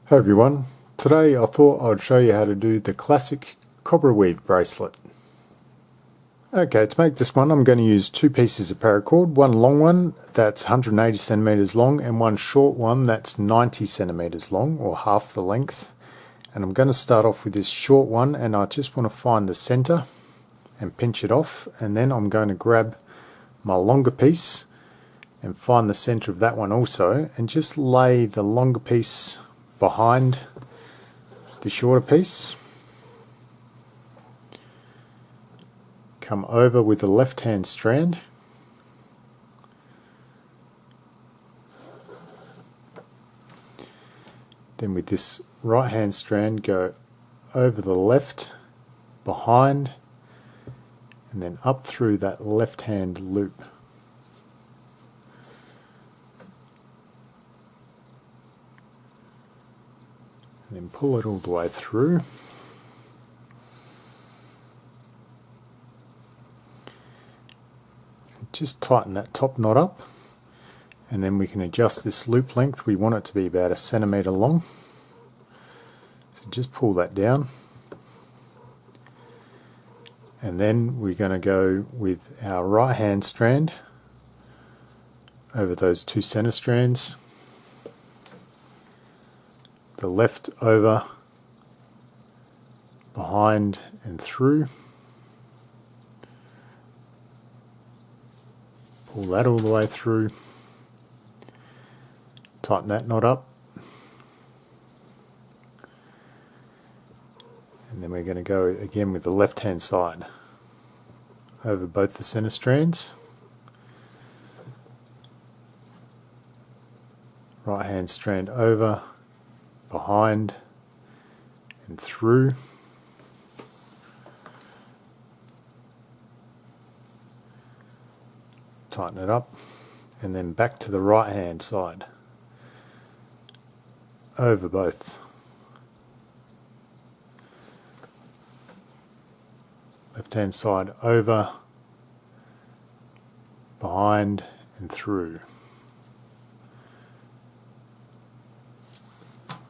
Hi everyone, today I thought I'd show you how to do the classic Cobra weave bracelet. Okay, to make this one I'm going to use two pieces of paracord, one long one that's 180 centimeters long and one short one that's 90 centimeters long, or half the length. And I'm going to start off with this short one, and I just want to find the center and pinch it off, and then I'm going to grab my longer piece and find the center of that one also, and just lay the longer piece behind the shorter piece. Come over with the left hand strand, then with this right hand strand go over the left, behind, and then up through that left hand loop. And then pull it all the way through. And just tighten that top knot up, and then we can adjust this loop length. We want it to be about 1 centimeter long. So just pull that down. And then we're going to go with our right hand strand over those two center strands. The left over, behind and through. Pull that all the way through. Tighten that knot up. And then we're going to go again with the left hand side over both the center strands. Right hand strand over, behind and through. Tighten it up, and then back to the right hand side over both. Left hand side over, behind and through.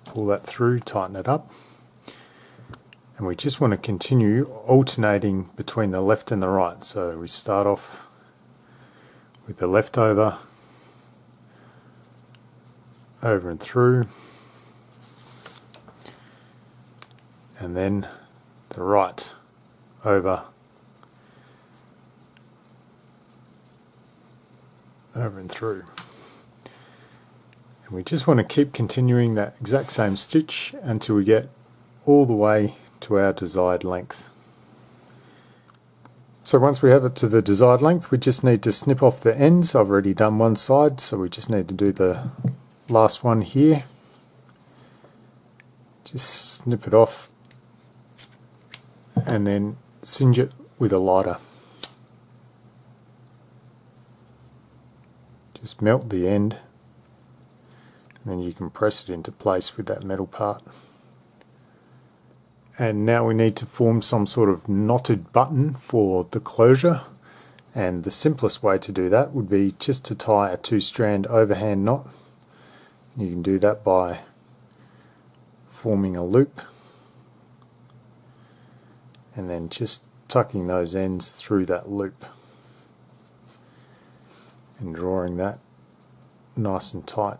Pull that through, tighten it up, and we just want to continue alternating between the left and the right. So we start off with the left over and through, and then the right over and through. We just want to keep continuing that exact same stitch until we get all the way to our desired length. So once we have it to the desired length, we just need to snip off the ends. I've already done one side, so we just need to do the last one here. Just snip it off and then singe it with a lighter. Just melt the end, and then you can press it into place with that metal part. And now we need to form some sort of knotted button for the closure, and the simplest way to do that would be just to tie a 2-strand overhand knot. You can do that by forming a loop and then just tucking those ends through that loop and drawing that nice and tight.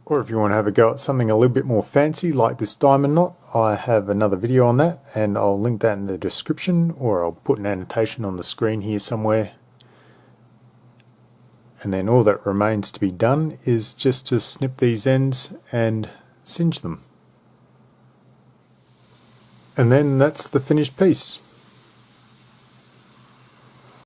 Or if you want to have a go at something a little bit more fancy like this diamond knot, I have another video on that, and I'll link that in the description, or I'll put an annotation on the screen here somewhere. And then all that remains to be done is just to snip these ends and singe them. And then that's the finished piece.